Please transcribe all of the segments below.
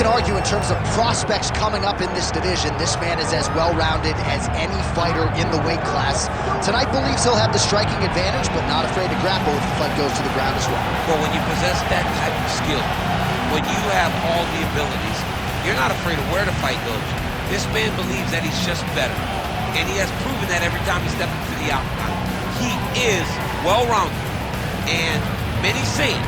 can argue in terms of prospects coming up in this division, this man is as well-rounded as any fighter in the weight class. Tonight believes he'll have the striking advantage, but not afraid to grapple if the fight goes to the ground as well. Well, when you possess that type of skill, when you have all the abilities, you're not afraid of where the fight goes. This man believes that he's just better, and he has proven that every time he steps into the octagon. He is well-rounded, and many say it,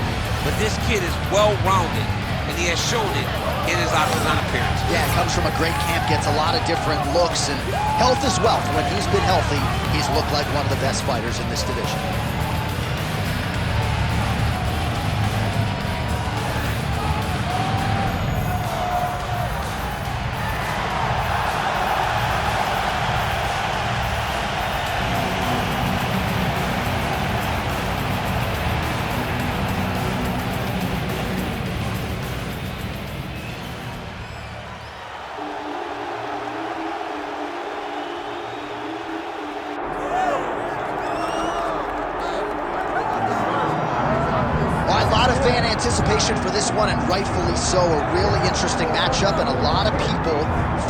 but this kid is well-rounded, and he has shown it in his octagon appearance. Yeah, comes from a great camp, gets a lot of different looks, and health is wealth. When he's been healthy, he's looked like one of the best fighters in this division. Anticipation for this one, and rightfully so. A really interesting matchup, and a lot of people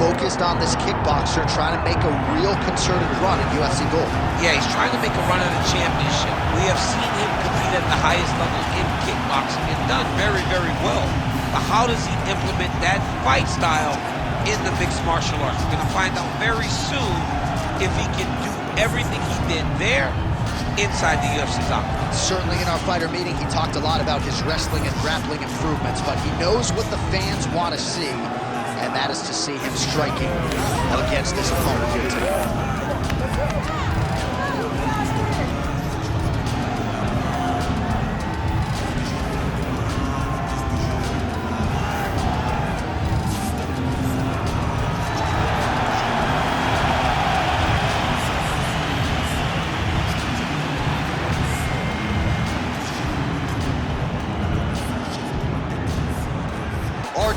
focused on this kickboxer trying to make a real concerted run at UFC Gold. Yeah, he's trying to make a run at a championship. We have seen him compete at the highest level in kickboxing and done very, very well. But how does he implement that fight style in the mixed martial arts? We're going to find out very soon if he can do everything he did there inside the UFC's octagon. Certainly in our fighter meeting, he talked a lot about his wrestling and grappling improvements, but he knows what the fans want to see, and that is to see him striking against this opponent here today.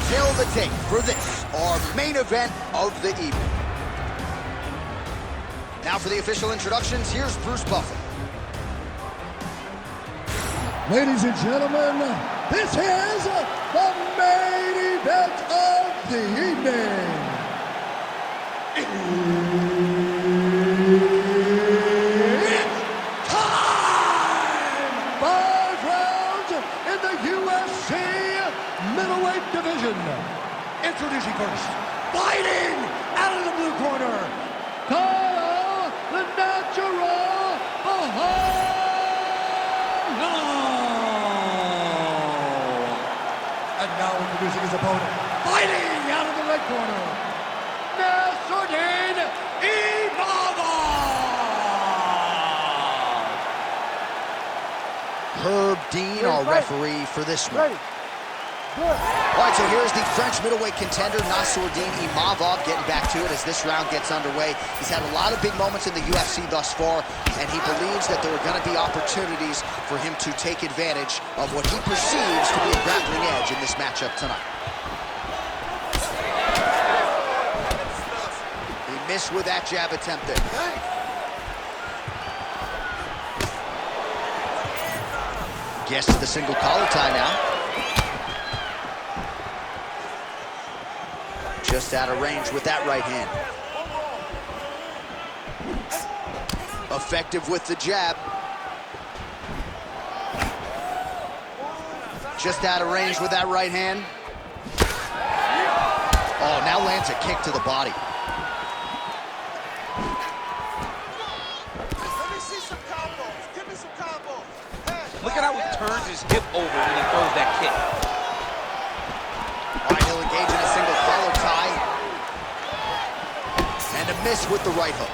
Kill the tape for this, our main event of the evening. Now for the official introductions, here's Bruce Buffer. Ladies and gentlemen, this is the main event of the evening. It's time! 5 rounds in the UFC Middleweight division. Introducing first, fighting out of the blue corner, Caio the Natural Borralho. And now introducing his opponent, fighting out of the red corner, Nassourdine Imavov. Herb Dean, our referee for this one. All right, so here's the French middleweight contender, Nassourdine Imavov, getting back to it as this round gets underway. He's had a lot of big moments in the UFC thus far, and he believes that there are going to be opportunities for him to take advantage of what he perceives to be a grappling edge in this matchup tonight. He missed with that jab attempt there. Gets to the single collar tie now. Just out of range with that right hand. Effective with the jab. Just out of range with that right hand. Oh, now lands a kick to the body. Let me see some combos. Give me some combos. Hey. Look at how he turns his hip over when he throws that kick. All right, he'll engage in a single collar tie. And a miss with the right hook.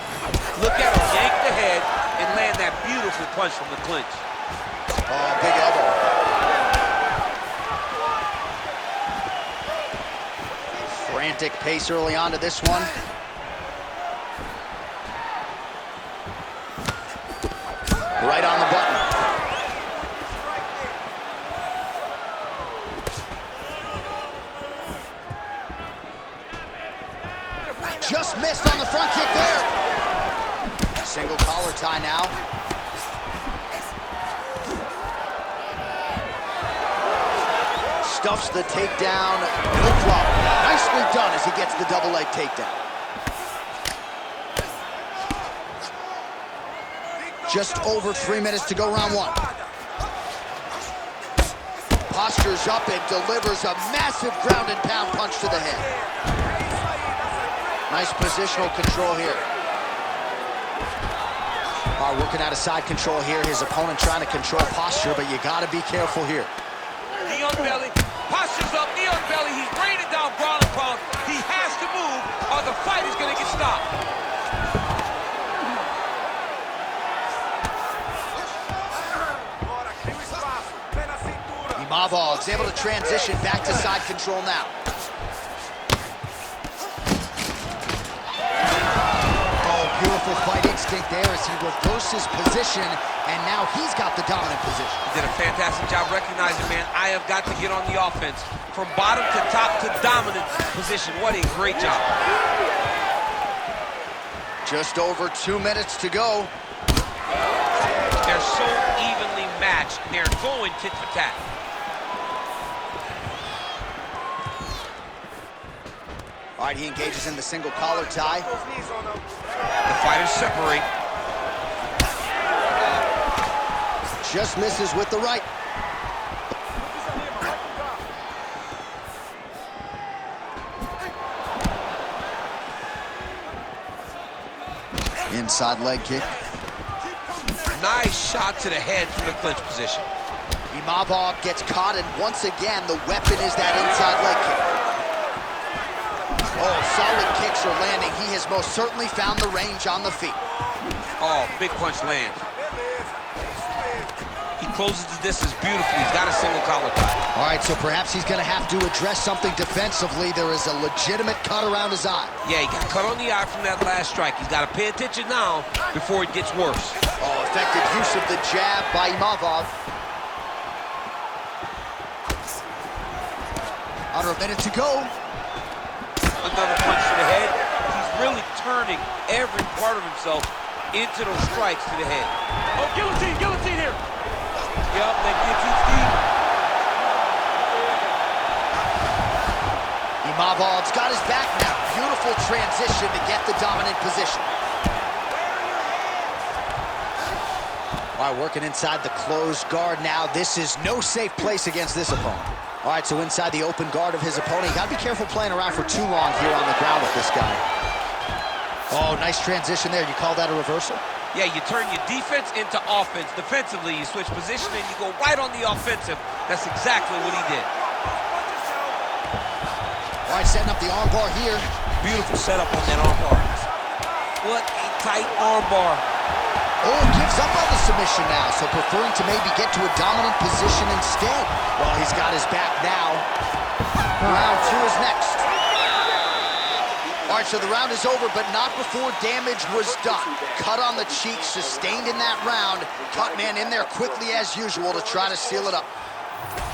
Look at him yank the head and land that beautiful punch from the clinch. Oh, big elbow. Frantic pace early on to this one. Right on the button. Just missed on the front kick there. Single collar tie now. stuffs the takedown, no problem. Nicely done as he gets the double leg takedown. Just over 3 minutes to go, round one. Postures up and delivers a massive ground and pound punch to the head. Nice positional control here. Working out of side control here. His opponent trying to control posture, but you gotta be careful here. Knee on belly, posture's up, knee on belly. He's raining down ground and pound. He has to move or the fight is gonna get stopped. Imavov is able to transition back to side control now. Beautiful fight instinct there as he reverses position, and now he's got the dominant position. He did a fantastic job recognizing, man, I have got to get on the offense. From bottom to top to dominant position. What a great job. Just over 2 minutes to go. They're so evenly matched. They're going tit for tat. All right, he engages in the single collar tie. The fighters separate. Just misses with the right. Inside leg kick. Nice shot to the head from the clinch position. Imavov gets caught, and once again, the weapon is that inside leg kick. Oh, solid kicks are landing. He has most certainly found the range on the feet. Oh, big punch lands. He closes the distance beautifully. He's got a single collar tie. All right, so perhaps he's going to have to address something defensively. There is a legitimate cut around his eye. Yeah, he got cut on the eye from that last strike. He's got to pay attention now before it gets worse. Oh, effective use of the jab by Imavov. Under a minute to go. Another punch to the head. He's really turning every part of himself into those strikes to the head. Oh, guillotine here. Yup, that guillotine's deep. Imavov's got his back now. Beautiful transition to get the dominant position. All right, working inside the closed guard now. This is no safe place against this opponent. All right, so inside the open guard of his opponent. You gotta be careful playing around for too long here on the ground with this guy. Oh, nice transition there. You call that a reversal? Yeah, you turn your defense into offense. Defensively, you switch position and you go right on the offensive. That's exactly what he did. All right, setting up the armbar here. Beautiful setup on that armbar. What a tight armbar. Oh, gives up on the submission now, so preferring to maybe get to a dominant position instead. Well, he's got his back now. Round two is next. All right, so the round is over, but not before damage was done. Cut on the cheek, sustained in that round. Cut man in there quickly as usual to try to seal it up.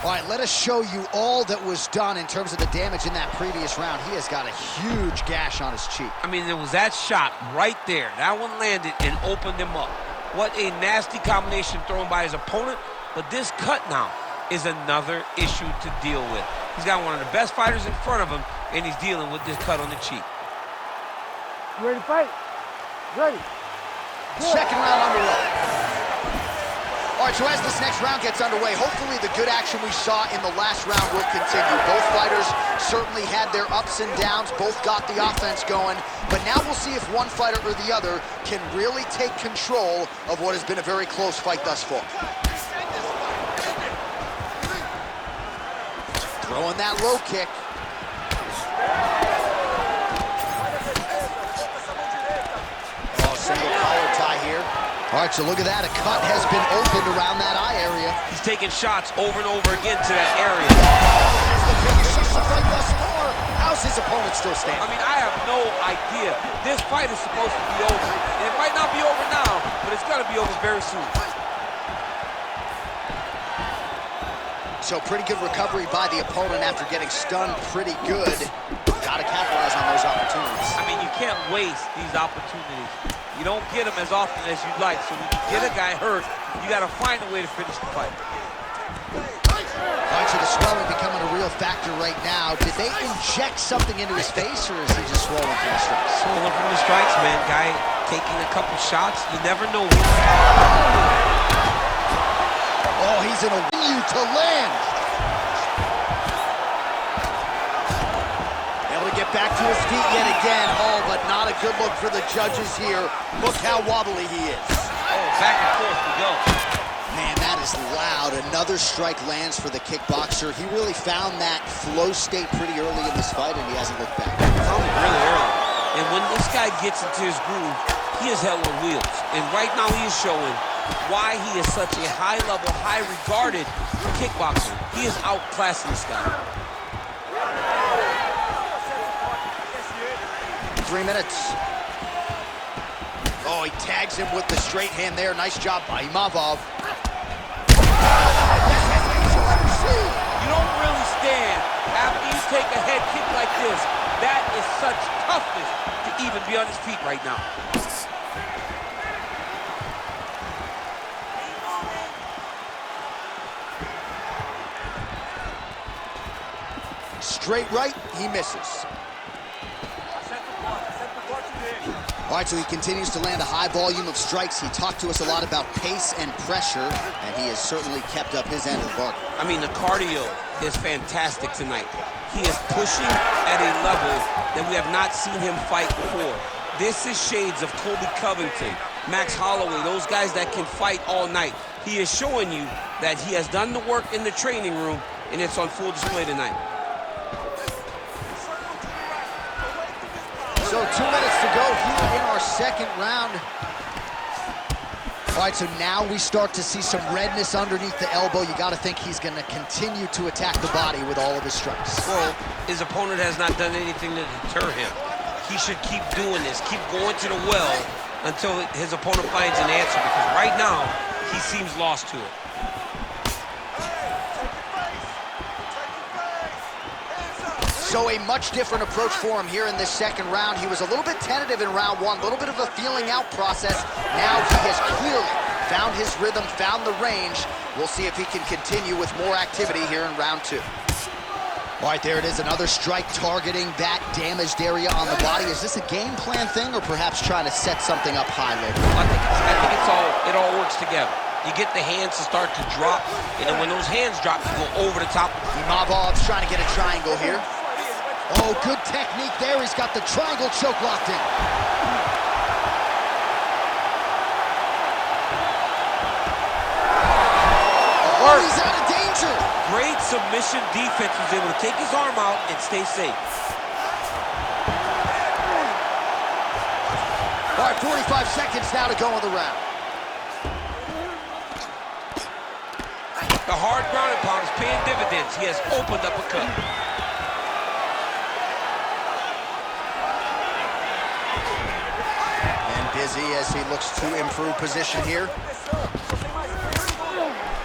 All right, let us show you all that was done in terms of the damage in that previous round. He has got a huge gash on his cheek. I mean, there was that shot right there. That one landed and opened him up. What a nasty combination thrown by his opponent. But this cut now is another issue to deal with. He's got one of the best fighters in front of him, and he's dealing with this cut on the cheek. You ready to fight? Ready. Second round underway. All right, so as this next round gets underway, hopefully the good action we saw in the last round will continue. Both fighters certainly had their ups and downs, both got the offense going, but now we'll see if one fighter or the other can really take control of what has been a very close fight thus far. Throwing that low kick. Oh, single collar tie here. All right, so look at that. A cut has been opened around that eye area. He's taking shots over and over again to that area. That's the biggest shoot of the fight thus far. How's his opponent still standing? I mean, I have no idea. This fight is supposed to be over. And it might not be over now, but it's going to be over very soon. So pretty good recovery by the opponent after getting stunned pretty good. Got to capitalize on those opportunities. I mean, you can't waste these opportunities. You don't get them as often as you'd like. So when you get a guy hurt, you got to find a way to finish the fight. All right, mentioned the swelling becoming a real factor right now. Did they inject something into his face, or is he just swollen from the strikes? Swollen from the strikes, man. Guy taking a couple shots. You never know. Oh, he's in a venue to land. Able to get back to his feet yet again. Oh, but not a good look for the judges here. Look how wobbly he is. Oh, back and forth we go. Man, that is loud. Another strike lands for the kickboxer. He really found that flow state pretty early in this fight, and he hasn't looked back. Found it really early. And when this guy gets into his groove, he is hell on wheels. And right now he is showing why he is such a high-level, high-regarded kickboxer. He is outclassing this guy. 3 minutes. Oh, he tags him with the straight hand there. Nice job by Imavov. You don't really stand after you take a head kick like this. That is such toughness to even be on his feet right now. Straight right, he misses. All right, so he continues to land a high volume of strikes. He talked to us a lot about pace and pressure, and he has certainly kept up his end of the bargain. I mean, the cardio is fantastic tonight. He is pushing at a level that we have not seen him fight before. This is shades of Colby Covington, Max Holloway, those guys that can fight all night. He is showing you that he has done the work in the training room, and it's on full display tonight. So 2 minutes to go here in our second round. All right, so now we start to see some redness underneath the elbow. You got to think he's going to continue to attack the body with all of his strikes. Well, his opponent has not done anything to deter him. He should keep doing this, keep going to the well until his opponent finds an answer, because right now, he seems lost to it. So a much different approach for him here in this second round. He was a little bit tentative in round one, a little bit of a feeling out process. Now he has clearly found his rhythm, found the range. We'll see if he can continue with more activity here in round two. All right, there it is, another strike targeting that damaged area on the body. Is this a game plan thing, or perhaps trying to set something up high later? I think it all works together. You get the hands to start to drop, and then when those hands drop, you go over the top. Imavov's trying to get a triangle here. Oh, good technique there. He's got the triangle choke locked in. Oh, he's out of danger. Great submission defense. He was able to take his arm out and stay safe. All right, 45 seconds now to go in the round. The hard ground and pound is paying dividends. He has opened up a cut. Busy as he looks to improve position here.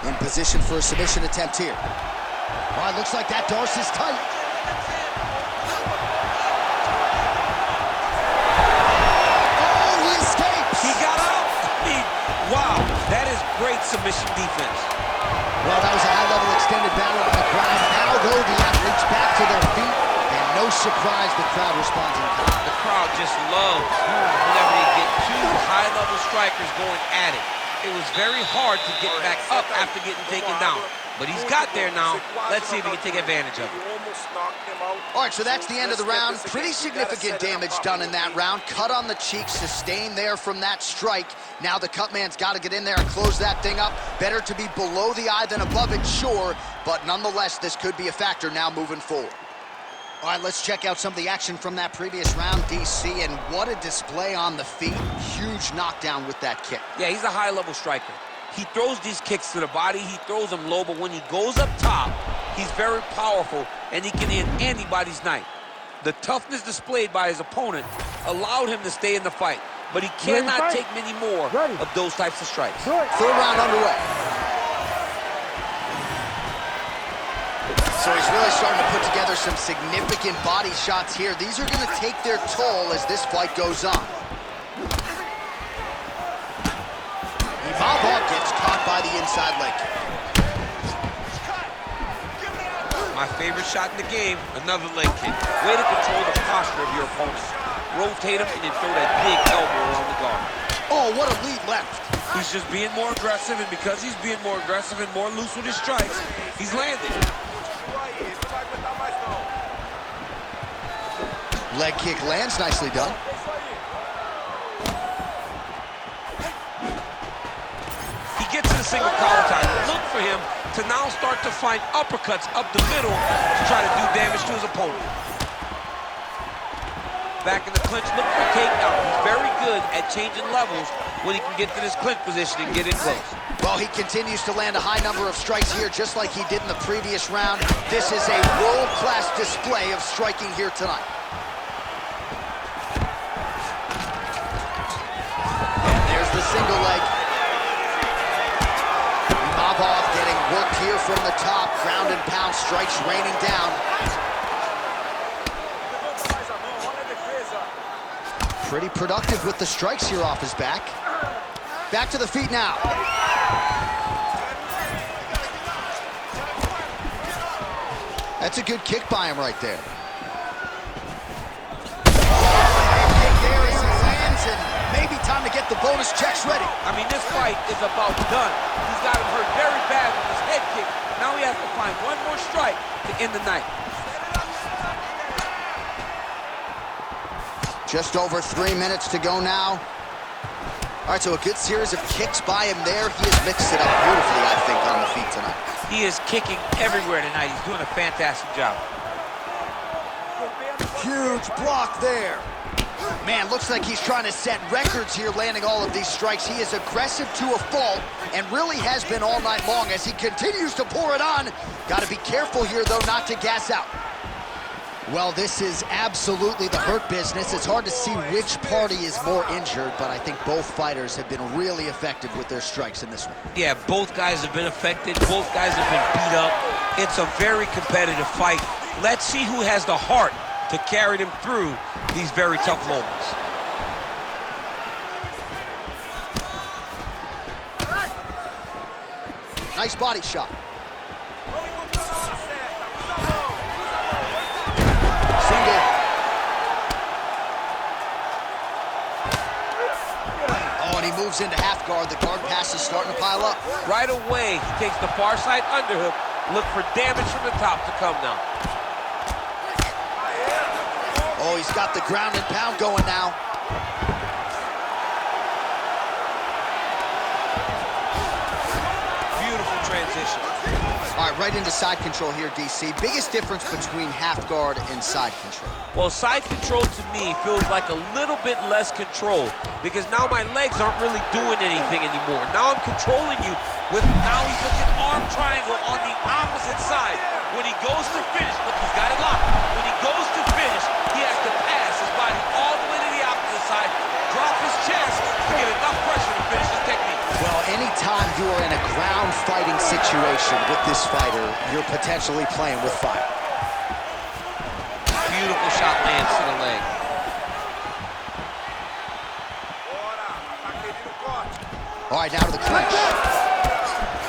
In position for a submission attempt here. All right, looks like that Darcy's tight. Oh, he escapes. He got out. Wow, that is great submission defense. Well, that was a high-level extended battle on the ground. Now, though, the athletes back to their feet, and no surprise the crowd responds in kind. The crowd just loves whenever they get two high-level strikers going at it. It was very hard to get back up after getting taken down. But he's got there now. Let's see if he can take advantage of it. All right, so that's the end of the round. Pretty significant damage done in that round. Cut on the cheek, sustained there from that strike. Now the cut man's got to get in there and close that thing up. Better to be below the eye than above it, sure. But nonetheless, this could be a factor now moving forward. All right, let's check out some of the action from that previous round, DC, and what a display on the feet. Huge knockdown with that kick. Yeah, he's a high-level striker. He throws these kicks to the body, he throws them low, but when he goes up top, he's very powerful, and he can end anybody's night. The toughness displayed by his opponent allowed him to stay in the fight, but he cannot take many more of those types of strikes. Third round underway. So he's really starting to put together some significant body shots here. These are going to take their toll as this fight goes on. Imavov gets caught by the inside leg kick. My favorite shot in the game, another leg kick. Way to control the posture of your opponent. Rotate him and then throw that big elbow around the guard. Oh, what a lead left. He's just being more aggressive, and because he's being more aggressive and more loose with his strikes, he's landing. Leg kick lands, nicely done. He gets to the single collar time. Look for him to now start to find uppercuts up the middle to try to do damage to his opponent. Back in the clinch, look for a takedown. He's very good at changing levels when he can get to this clinch position and get in close. Well, he continues to land a high number of strikes here, just like he did in the previous round. This is a world-class display of striking here tonight. And there's the single leg. Imavov getting worked here from the top. Ground and pound strikes raining down. Pretty productive with the strikes here off his back. Back to the feet now. That's a good kick by him right there. Kick there as he lands, and maybe time to get the bonus checks ready. I mean, this fight is about done. He's got him hurt very bad with his head kick. Now he has to find one more strike to end the night. Just over 3 minutes to go now. All right, so a good series of kicks by him there. He has mixed it up beautifully, I think, on the feet tonight. He is kicking everywhere tonight. He's doing a fantastic job. Huge block there. Man, looks like he's trying to set records here, landing all of these strikes. He is aggressive to a fault and really has been all night long as he continues to pour it on. Got to be careful here, though, not to gas out. Well, this is absolutely the hurt business. It's hard to see which party is more injured, but I think both fighters have been really effective with their strikes in this one. Yeah, both guys have been affected. Both guys have been beat up. It's a very competitive fight. Let's see who has the heart to carry them through these very tough moments. Nice body shot. Moves into half guard. The guard pass is starting to pile up. Right away, he takes the far side underhook. Look for damage from the top to come now. Oh, he's got the ground and pound going now. Beautiful transition. All right, right into side control here, DC. Biggest difference between half guard and side control? Well, side control to me feels like a little bit less control because now my legs aren't really doing anything anymore. Now I'm controlling you with, now he's looking arm triangle on the opposite side. When he goes to finish, look, he's got it locked. When he goes to finish, he has to pass his body all the way to the opposite side, drop his chest to get enough pressure to finish his technique. Well, anytime you are in a ground fighting situation with this fighter, you're potentially playing with fire. Beautiful shot lands to the leg. All right, now to the clinch.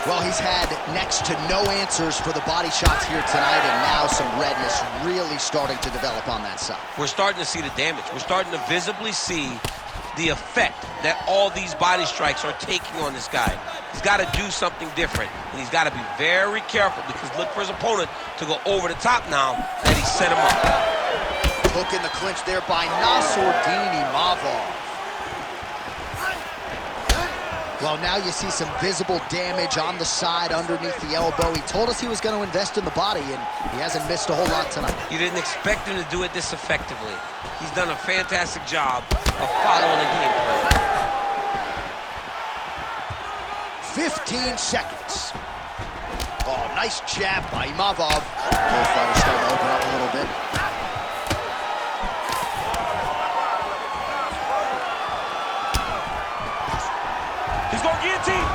Well, he's had next to no answers for the body shots here tonight, and now some redness really starting to develop on that side. We're starting to see the damage. We're starting to visibly see the effect that all these body strikes are taking on this guy. He's got to do something different, and he's got to be very careful because look for his opponent to go over the top now that he set him up. Hook in the clinch there by Nassourdine Imavov. Well, now you see some visible damage on the side underneath the elbow. He told us he was going to invest in the body, and he hasn't missed a whole lot tonight. You didn't expect him to do it this effectively. He's done a fantastic job of following the game plan. 15 seconds. Oh, nice jab by Imavov. Both fighters starting to open up a little bit. He's going guillotine.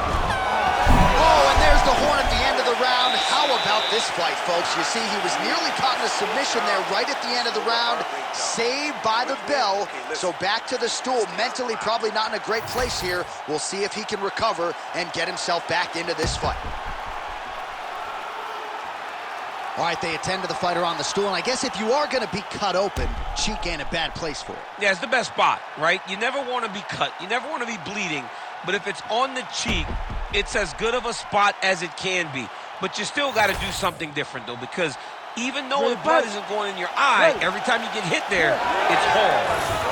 Oh, and there's the horn at the end of the round. How about this fight, folks? You see, he was nearly caught in a submission there right at the end of the round. Saved by the bell. So back to the stool. Mentally probably not in a great place here. We'll see if he can recover and get himself back into this fight. All right, they attend to the fighter on the stool, and I guess if you are going to be cut open, cheek ain't a bad place for it. Yeah, it's the best spot, right? You never want to be cut. You never want to be bleeding. But if it's on the cheek, it's as good of a spot as it can be. But you still got to do something different, though, because even though the blood isn't going in your eye, every time you get hit there, it's hard.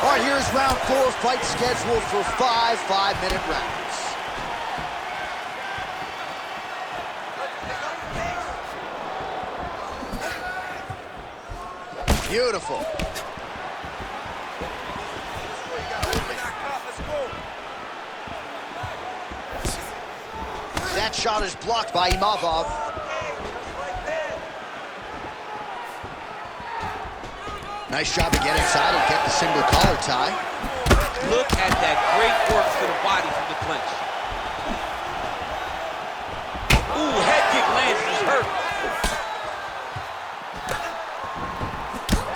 All right, here's round 4, fight scheduled for 5 5-minute rounds. Beautiful. That shot is blocked by Imavov. Nice job to get inside and get the single collar tie. Look at that great work to the body from the clinch. Ooh, head kick lands, he's hurt.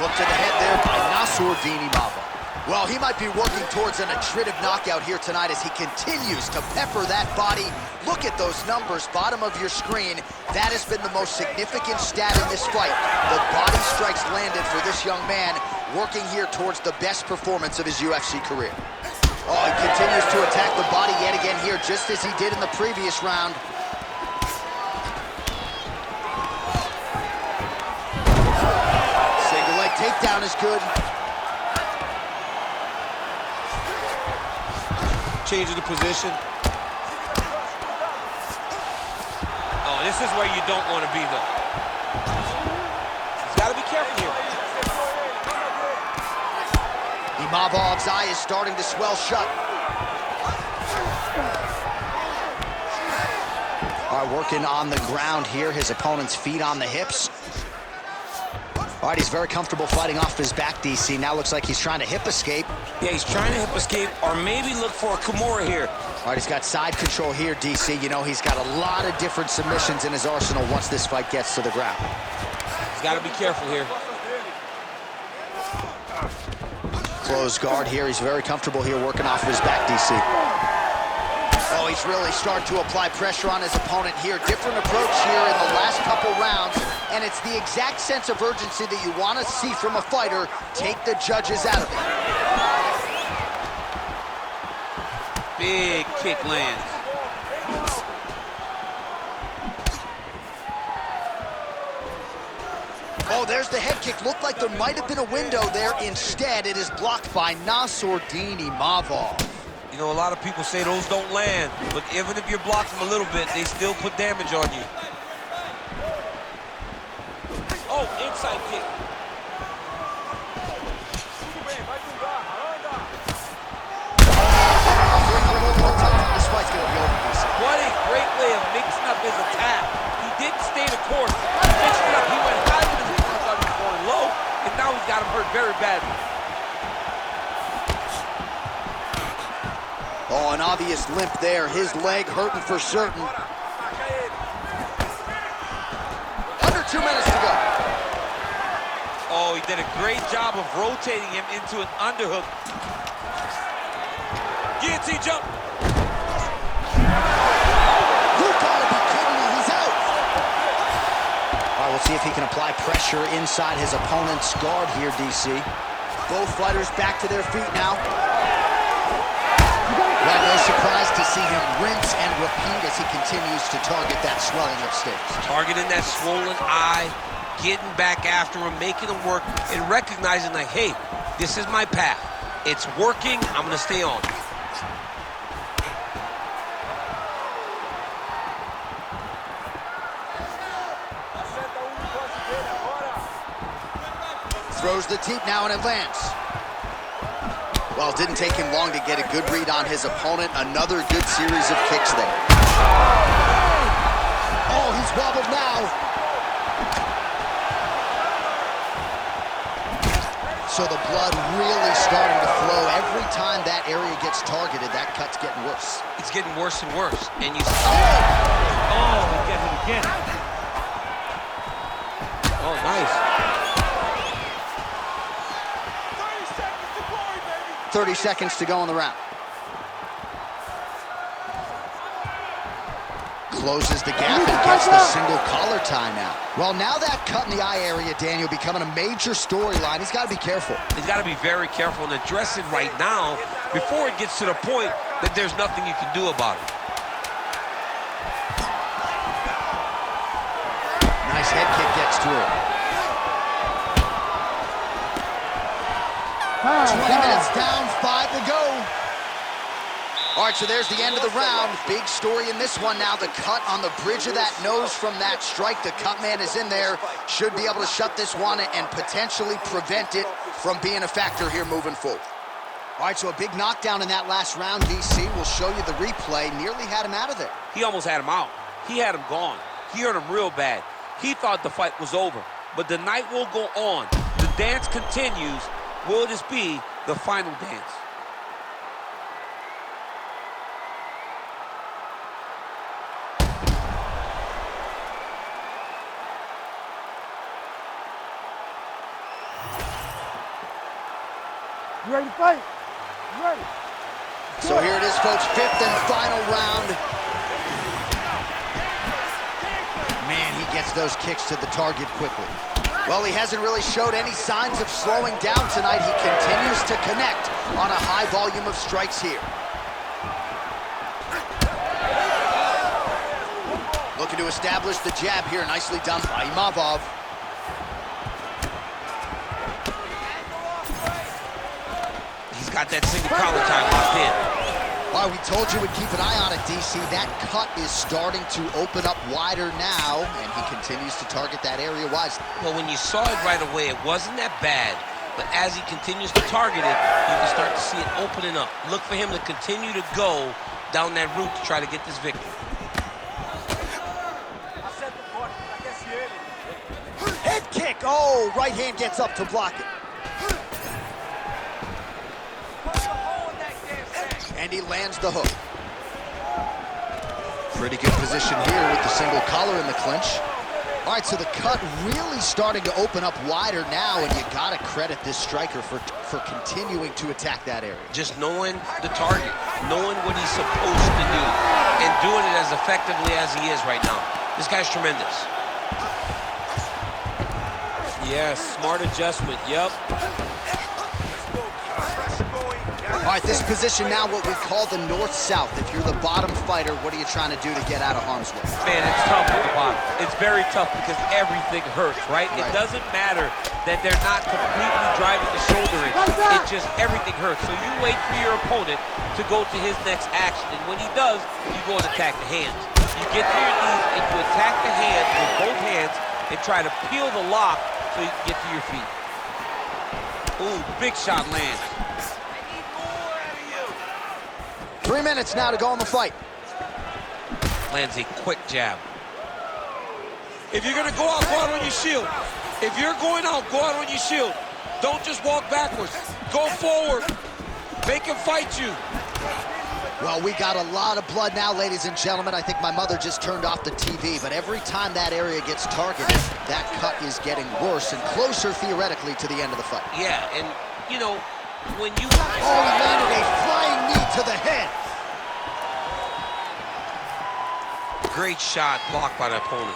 Look to the head there by Nassourdine Imavov. Well, he might be working towards an attritive knockout here tonight as he continues to pepper that body. Look at those numbers, bottom of your screen. That has been the most significant stat in this fight. The body strikes landed for this young man, working here towards the best performance of his UFC career. Oh, he continues to attack the body yet again here, just as he did in the previous round. Single leg takedown is good. Changing the position. Oh, this is where you don't want to be, though. He's got to be careful here. Imavov's eye is starting to swell shut. All right, working on the ground here. His opponent's feet on the hips. All right, he's very comfortable fighting off his back, DC. Now looks like he's trying to hip escape. Yeah, he's trying to hip escape or maybe look for a Kimura here. All right, he's got side control here, DC. You know, he's got a lot of different submissions in his arsenal once this fight gets to the ground. He's got to be careful here. Closed guard here. He's very comfortable here working off of his back, DC. Oh, he's really starting to apply pressure on his opponent here. Different approach here in the last couple rounds, and it's the exact sense of urgency that you want to see from a fighter. Take the judges out of it. Big kick lands. Oh, there's the head kick. Looked like there might have been a window there. Instead, it is blocked by Nassourdine Imavov. You know, a lot of people say those don't land, but even if you're blocking them a little bit, they still put damage on you. Oh, inside kick. This fight's gonna be over, DC. What a great way of mixing up his attack. He didn't stay the course. He mixed it up. He went high with his hands going low, and now he's got him hurt very badly. Oh, an obvious limp there. His leg hurting for certain. Under 2 minutes to go. Oh, he did a great job of rotating him into an underhook. Guillotine jump. You gotta be kidding me, he's out. All right, we'll see if he can apply pressure inside his opponent's guard here, DC. Both fighters back to their feet now. Well, no surprise to see him rinse and repeat as he continues to target that swelling upstairs. Targeting that swollen eye, getting back after him, making him work, and recognizing like, hey, this is my path. It's working, I'm gonna stay on. Throws the teep now and it lands. Well, it didn't take him long to get a good read on his opponent. Another good series of kicks there. Oh, he's wobbled now. So the blood really starting to flow. Every time that area gets targeted, that cut's getting worse. It's getting worse and worse. And you see, Oh, he gets it again. oh, nice. 30 seconds to go in the round. Closes the gap and gets the single collar tie now. Well, now that cut in the eye area, Daniel, becoming a major storyline. He's got to be careful. He's got to be very careful and address it right now before it gets to the point that there's nothing you can do about it. Nice head kick gets through. 20 minutes down, 5 to go. All right, so there's the end of the round. Big story in this one now. The cut on the bridge of that nose from that strike. The cut man is in there. Should be able to shut this one and potentially prevent it from being a factor here moving forward. All right, so a big knockdown in that last round, DC. We'll show you the replay. Nearly had him out of there. He almost had him out. He had him gone. He hurt him real bad. He thought the fight was over. But the night will go on. The dance continues. Will this be the final dance? You ready to fight? You ready? So here it is, folks, 5th and final round. Man, he gets those kicks to the target quickly. Well, he hasn't really showed any signs of slowing down tonight. He continues to connect on a high volume of strikes here. Looking to establish the jab here. Nicely done by Imavov. Got that single collar tie locked in. Well, we told you we'd keep an eye on it, DC. That cut is starting to open up wider now, and he continues to target that area wisely. Well, when you saw it right away, it wasn't that bad. But as he continues to target it, you can start to see it opening up. Look for him to continue to go down that route to try to get this victory. Head kick. Oh, right hand gets up to block it. And he lands the hook. Pretty good position here with the single collar in the clinch. All right, so the cut really starting to open up wider now, and you gotta credit this striker for continuing to attack that area. Just knowing the target, knowing what he's supposed to do, and doing it as effectively as he is right now. This guy's tremendous. Yes, smart adjustment, yep. All right, this position now, what we call the north-south. If you're the bottom fighter, what are you trying to do to get out of harm's way? Man, it's tough at the bottom. It's very tough because everything hurts, right? It doesn't matter that they're not completely driving the shoulder in. It just, everything hurts. So you wait for your opponent to go to his next action, and when he does, you go and attack the hands. You get to your knees and you attack the hands with both hands and try to peel the lock so you can get to your feet. Ooh, big shot lands. 3 minutes now to go in the fight. Lands a quick jab. If you're gonna go out on your shield. If you're going out, go out on your shield. Don't just walk backwards. Go forward. Make him fight you. Well, we got a lot of blood now, ladies and gentlemen. I think my mother just turned off the TV, but every time that area gets targeted, that cut is getting worse and closer, theoretically, to the end of the fight. Yeah, and, you know, when you... Oh, he landed a flying knee to the head. Great shot blocked by the opponent.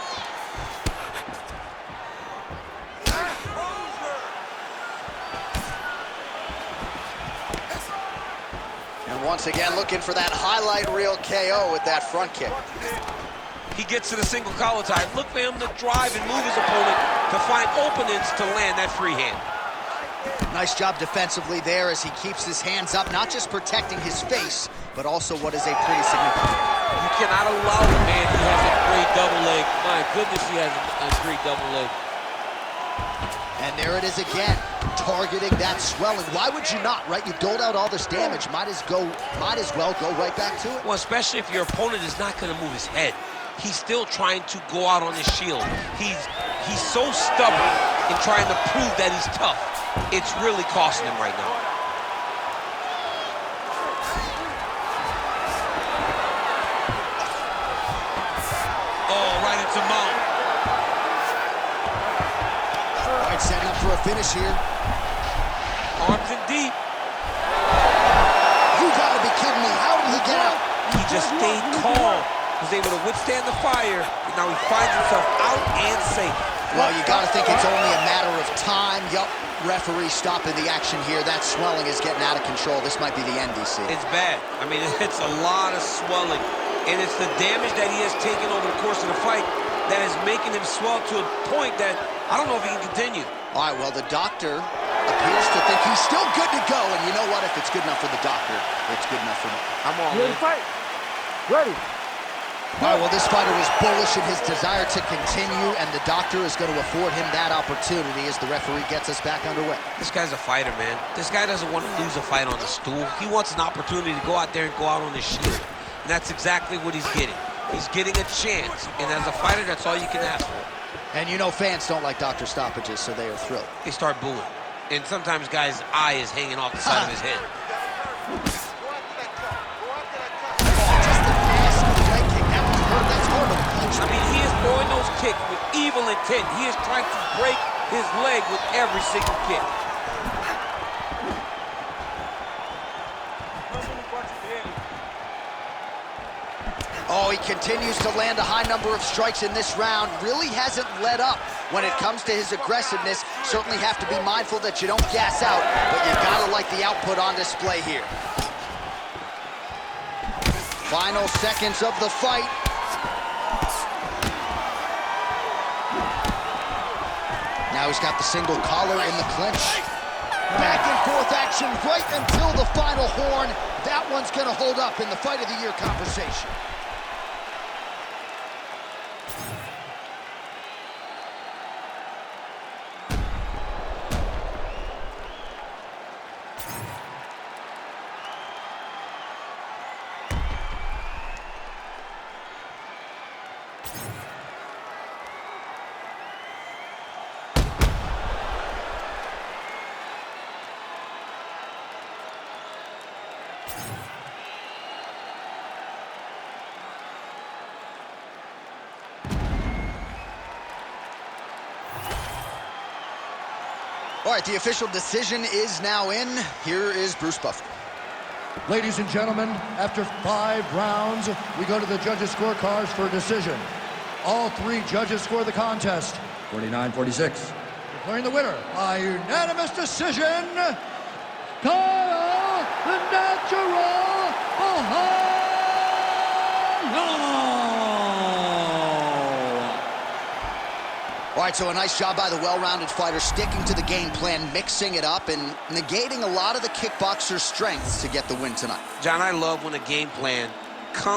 And once again, looking for that highlight reel KO with that front kick. He gets to the single collar tie. Look for him to drive and move his opponent to find openings to land that free hand. Nice job defensively there as he keeps his hands up, not just protecting his face, but also what is a pretty significant. You cannot allow the man who has a great double leg. My goodness, he has a great double leg. And there it is again, targeting that swelling. Why would you not, right? You doled out all this damage, might as well go right back to it. Well, especially if your opponent is not going to move his head. He's still trying to go out on his shield. He's so stubborn in trying to prove that he's tough. It's really costing him right now. Oh, right into mount. All right, setting up for a finish here. Arms in deep. You gotta be kidding me. How did he get out? He just stayed calm. was able to withstand the fire, and now he finds himself out and safe. Well, you got to think it's only a matter of time. Yup, referee stopping the action here. That swelling is getting out of control. This might be the end, DC. It's bad. I mean, it's a lot of swelling, and it's the damage that he has taken over the course of the fight that is making him swell to a point that I don't know if he can continue. All right, well, the doctor appears to think he's still good to go, and you know what? If it's good enough for the doctor, it's good enough for me. I'm all Ready in. to fight? Ready. All right, well, this fighter was bullish in his desire to continue, and the doctor is going to afford him that opportunity as the referee gets us back underway. This guy's a fighter, man. This guy doesn't want to lose a fight on the stool. He wants an opportunity to go out there and go out on his shield. And that's exactly what he's getting. He's getting a chance, and as a fighter, that's all you can ask for. And you know fans don't like doctor stoppages, so they are thrilled. They start booing. And sometimes guys' eye is hanging off the side of his head. Just a nasty leg kick. That's hard to punch. I mean, he is throwing those kicks with evil intent. He is trying to break his leg with every single kick. Oh, he continues to land a high number of strikes in this round. Really hasn't let up when it comes to his aggressiveness. Certainly have to be mindful that you don't gas out, but you gotta like the output on display here. Final seconds of the fight. Now he's got the single collar in the clinch. Back and forth action right until the final horn. That one's gonna hold up in the fight of the year conversation. All right, the official decision is now in. Here is Bruce Buffer. Ladies and gentlemen, after 5 rounds, we go to the judges' scorecards for a decision. All 3 judges score the contest 49-46. Declaring the winner by unanimous decision, Caio Borralho. All right, so a nice job by the well-rounded fighter, sticking to the game plan, mixing it up, and negating a lot of the kickboxer's strengths to get the win tonight. John, I love when a game plan comes